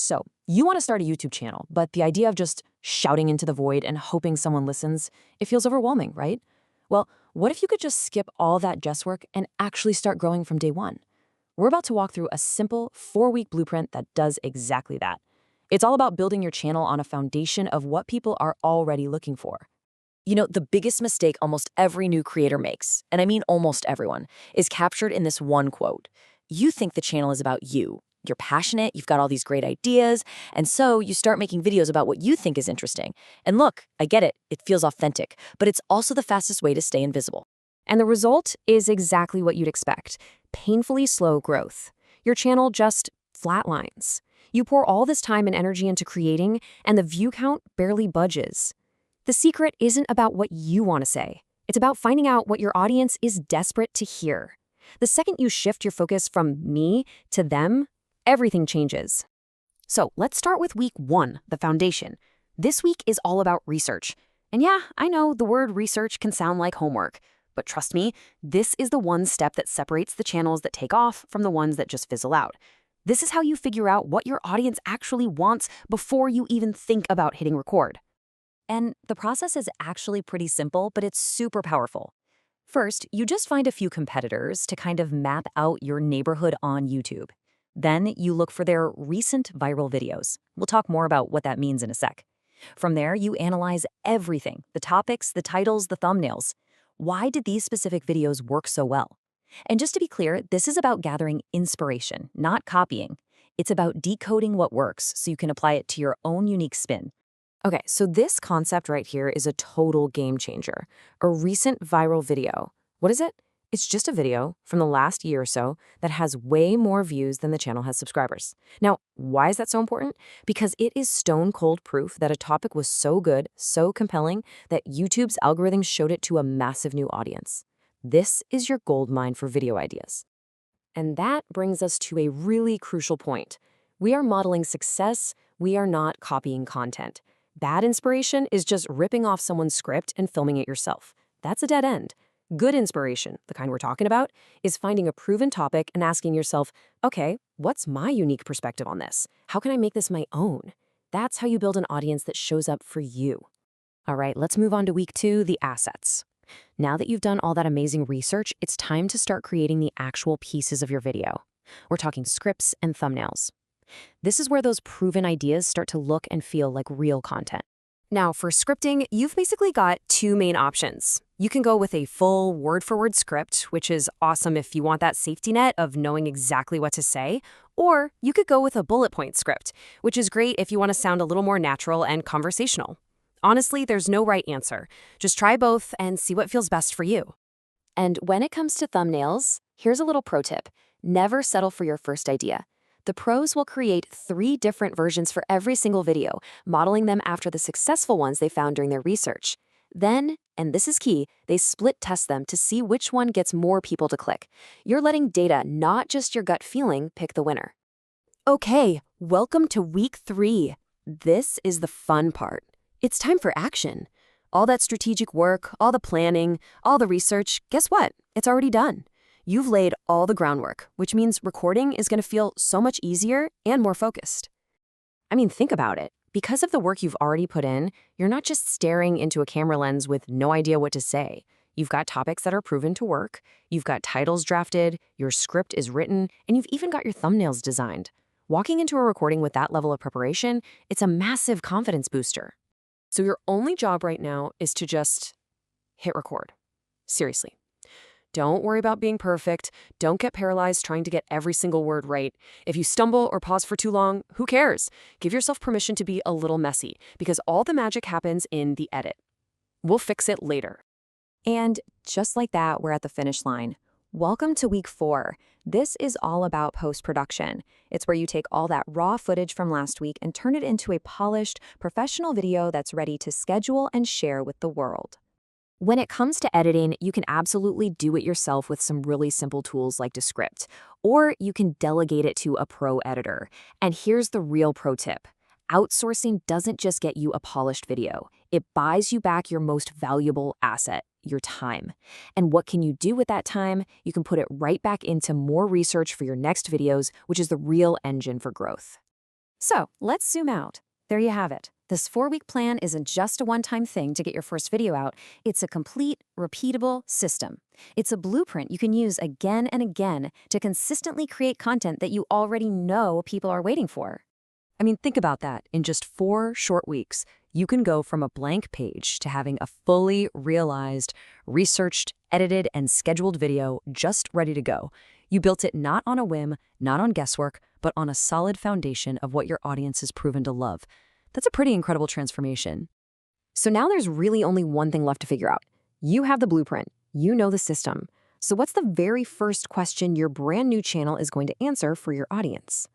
So, you want to start a YouTube channel, but the idea of just shouting into the void and hoping someone listens, it feels overwhelming, right? Well, what if you could just skip all that guesswork and actually start growing from day one? We're about to walk through a simple 4-week blueprint that does exactly that. It's all about building your channel on a foundation of what people are already looking for. You know, the biggest mistake almost every new creator makes, and I mean almost everyone, is captured in this one quote. You think the channel is about you. You're passionate, you've got all these great ideas, and so you start making videos about what you think is interesting. And look, I get it, it feels authentic, but it's also the fastest way to stay invisible. And the result is exactly what you'd expect: painfully slow growth. Your channel just flatlines. You pour all this time and energy into creating, and the view count barely budges. The secret isn't about what you want to say. It's about finding out what your audience is desperate to hear. The second you shift your focus from me to them, everything changes. So let's start with week 1, the foundation. This week is all about research. And yeah, I know the word research can sound like homework, but trust me, this is the one step that separates the channels that take off from the ones that just fizzle out. This is how you figure out what your audience actually wants before you even think about hitting record. And the process is actually pretty simple, but it's super powerful. First, you just find a few competitors to kind of map out your neighborhood on YouTube. Then you look for their recent viral videos. We'll talk more about what that means in a sec. From there, you analyze everything: the topics, the titles, the thumbnails. Why did these specific videos work so well? And just to be clear, this is about gathering inspiration, not copying. It's about decoding what works so you can apply it to your own unique spin. Okay, so this concept right here is a total game changer. A recent viral video. What is it? It's just a video from the last year or so that has way more views than the channel has subscribers. Now, why is that so important? Because it is stone cold proof that a topic was so good, so compelling, that YouTube's algorithms showed it to a massive new audience. This is your gold mine for video ideas. And that brings us to a really crucial point. We are modeling success, we are not copying content. Bad inspiration is just ripping off someone's script and filming it yourself. That's a dead end. Good inspiration, the kind we're talking about, is finding a proven topic and asking yourself, okay, what's my unique perspective on this? How can I make this my own? That's how you build an audience that shows up for you. All right, let's move on to week 2, the assets. Now that you've done all that amazing research, it's time to start creating the actual pieces of your video. We're talking scripts and thumbnails. This is where those proven ideas start to look and feel like real content. Now, for scripting, you've basically got 2 main options. You can go with a full word-for-word script, which is awesome if you want that safety net of knowing exactly what to say, or you could go with a bullet point script, which is great if you want to sound a little more natural and conversational. Honestly, there's no right answer. Just try both and see what feels best for you. And when it comes to thumbnails, here's a little pro tip. Never settle for your first idea. The pros will create 3 different versions for every single video, modeling them after the successful ones they found during their research. Then, and this is key, they split test them to see which one gets more people to click. You're letting data, not just your gut feeling, pick the winner. Okay, welcome to week 3. This is the fun part. It's time for action. All that strategic work, all the planning, all the research, guess what? It's already done. You've laid all the groundwork, which means recording is going to feel so much easier and more focused. I mean, think about it. Because of the work you've already put in, you're not just staring into a camera lens with no idea what to say. You've got topics that are proven to work, you've got titles drafted, your script is written, and you've even got your thumbnails designed. Walking into a recording with that level of preparation, it's a massive confidence booster. So your only job right now is to just hit record. Seriously. Don't worry about being perfect. Don't get paralyzed trying to get every single word right. If you stumble or pause for too long, who cares? Give yourself permission to be a little messy, because all the magic happens in the edit. We'll fix it later. And just like that, we're at the finish line. Welcome to week 4. This is all about post-production. It's where you take all that raw footage from last week and turn it into a polished, professional video that's ready to schedule and share with the world. When it comes to editing, you can absolutely do it yourself with some really simple tools like Descript, or you can delegate it to a pro editor. And here's the real pro tip. Outsourcing doesn't just get you a polished video. It buys you back your most valuable asset, your time. And what can you do with that time? You can put it right back into more research for your next videos, which is the real engine for growth. So let's zoom out. There you have it. This 4-week plan isn't just a one-time thing to get your first video out. It's a complete, repeatable system. It's a blueprint you can use again and again to consistently create content that you already know people are waiting for. I mean, think about that. In just 4 short weeks, you can go from a blank page to having a fully realized, researched, edited, and scheduled video just ready to go. You built it not on a whim, not on guesswork, but on a solid foundation of what your audience has proven to love. That's a pretty incredible transformation. So now there's really only one thing left to figure out. You have the blueprint. You know the system. So what's the very first question your brand new channel is going to answer for your audience?